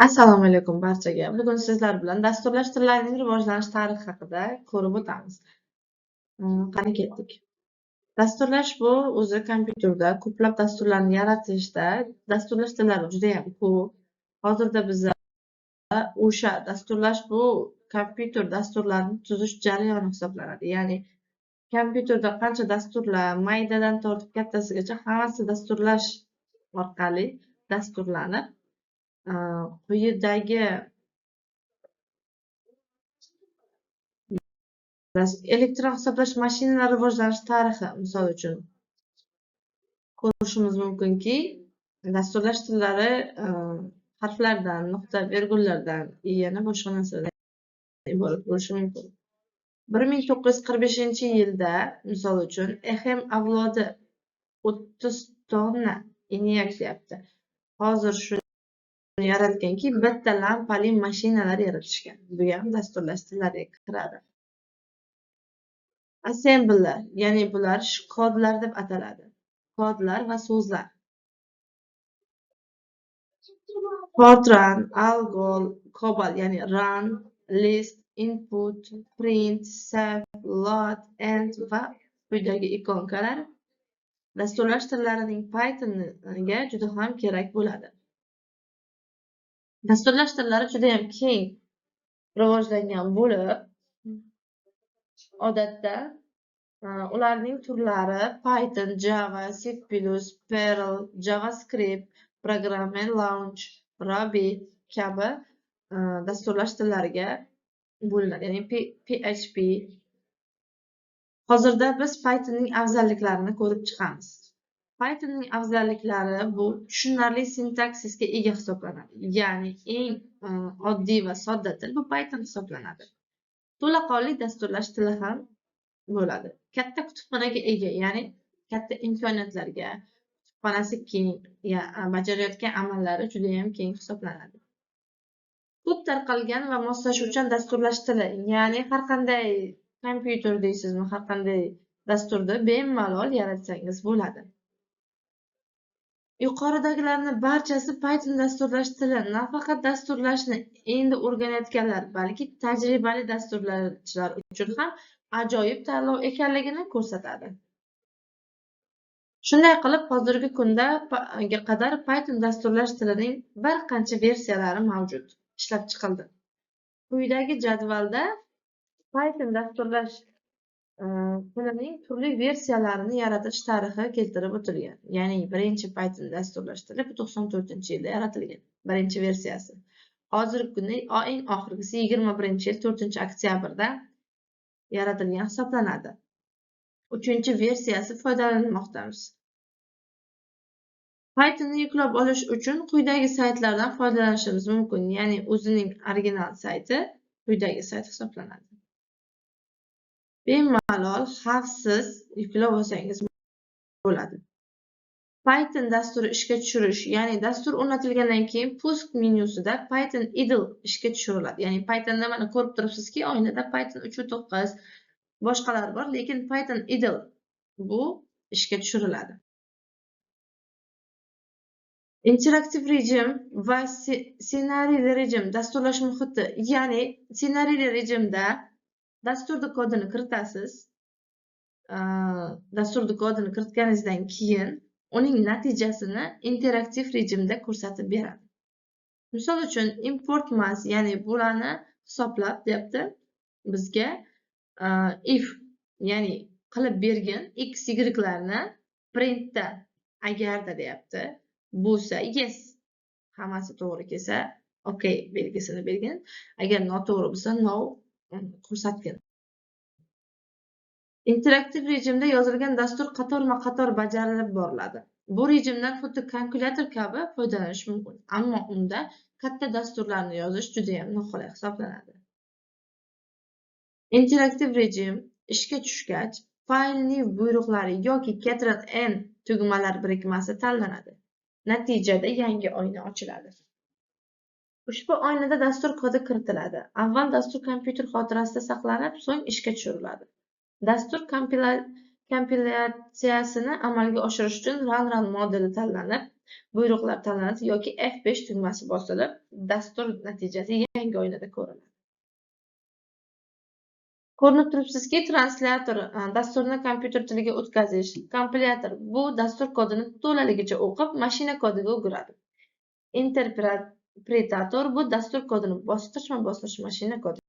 Assalomu alaykum barchaga. Bugun sizlar bilan dasturlash tillarining rivojlanish tarixi haqida ko'rib o'tamiz. Qani ketdik. Dasturlash bu o'zi kompyuterda ko'plab dasturlarni yaratishda dasturlash tillari juda ham ko'p. Hozirda bizda o'sha dasturlash bu kompyuter dasturlarini tuzish jarayoni hisoblanadi. Ya'ni kompyuterda qancha dasturlar maydadan tortib kattasigacha hammasi dasturlash orqali dasturlanib, quyidagi elektron hisoblash mashinalari rivojlanish tarixi misol uchun ko'rishimiz mumkinki, dasturlash tillari harflardan, nuqta, virgullardan, yana boshqa narsalardan iborat bo'lishi mumkin. 1945-yilda misol uchun Ehem avlodi 30 tonna inek deyapti. Hozir shuni yaratganki, bitta lampali mashinalar yaratishgan. Bu ham dasturlash tillariga kiradi. Assembler, ya'ni bular kodlar deb ataladi. Kodlar va so'zlar. Fortran, Algol, Cobol, ya'ni run, list, input, print, save, load, end va quyidagi ikonkalar dasturlash tillarining Pythonga juda ham kerak bo'ladi. Dasturlash tillari juda ham keng rivojlangan bo'lib, odatda ularning turlari Python, Java, C++, Perl, JavaScript, Programming Launch, Ruby kabi dasturlash tillariga bo'linadi, ya'ni PHP. Hozirda biz Pythonning afzalliklarini ko'rib chiqamiz. Pythonning afzalliklari bu tushunarli sintaksisga ega hisoblanadi. Ya'ni eng oddiy va sodda til bu Python hisoblanadi. To'laqonli dasturlash tili ham bo'ladi. Katta kutubxonaga ega, ya'ni katta imkoniyatlarga, kutubxonasi keng, bajarayotgan amallari juda ham keng hisoblanadi. Ko'p tarqalgan va moslashuvchan dasturlash tili, ya'ni har qanday kompyuter deysizmi, har qanday dasturni bemalol yaratsangiz bo'ladi. Yuqoridagilarning barchasi Python dasturlash tili nafaqat dasturlashni endi o'rganayotganlar, balki tajribali dasturlachilar uchun ham ajoyib tanlov ekanligini ko'rsatadi. Shunday qilib, hozirgi kunda qadar Python dasturlash tilining bir qancha versiyalari mavjud, ishlab chiqildi. Quyidagi jadvalda Python dasturlash tilining turli versiyalarini yaratish tarixi keltirib o'tilgan. Ya'ni birinchi Python dasturlash tili 94-yilda yaratilgan, birinchi versiyasi. Hozirgi kunda eng oxirgisi 21-yil 4-oktyabrda yaratilgan hisoblanadi. 3-versiyasi foydalanmoqdamiz. Pythonni yuklab olish uchun quyidagi saytlardan foydalanishimiz mumkin. Ya'ni o'zining original sayti quyidagi sayt hisoblanadi. Bemalol xavfsiz yuklab olsangiz bo'ladi. Python dasturi ishga tushirish, ya'ni dastur o'rnatilgandan keyin pusk menyusida Python idle ishga tushiriladi. Ya'ni Pythonda mana ko'rib turibsizki, oynada Python 3.9 boshqalar bor, lekin Python idle bu ishga tushiriladi. Interaktiv rejim va ssenariyli rejim dasturlash muhiti, ya'ni ssenariyli rejimda dasturning kodini kiritasiz. Dasturning kodini kiritganingizdan keyin uning natijasini interaktiv rejimda ko'rsatib beradi. Misol uchun import mass, ya'ni bularni hisoblab deyapti bizga if, ya'ni qilib bergan x, y'larni printda agarda deyapti. Bo'lsa yes, hammasi to'g'ri kelsa okay belgisini bergin. Agar noto'g'ri bo'lsa no ko'rsatgin. Interaktiv rejimda yozilgan dastur qatorma-qator bajarilib boriladi. Bu rejimdan xuddi kalkulyator kabi foydalanish mumkin, ammo unda katta dasturlarni yozish juda ham noqulay hisoblanadi. Interaktiv rejim ishga tushgach, file new buyruqlari yoki Ctrl+N tugmalar birikmasi tanlanadi. Natijada yangi oyna ochiladi. Ushbu oynada dastur kodi kiritiladi. Avval dastur kompyuter xotirasida saqlanib, so'ng ishga tushiriladi. Dastur kompilyatsiyasini amalga oshirish uchun run modeli tanlanib, buyruqlar tanlanadi yoki F5 tugmasi bosilib, dastur natijasi yangi oynada ko'rinadi. Ko'rinib turibsizki, translyator dasturni kompyuter tiliga o'tkazish, kompilyator bu dastur kodini to'laligicha o'qib, mashina kodiga o'giradi. Interpretator bu dastur kodini bosqichma-bosqich mashina kodiga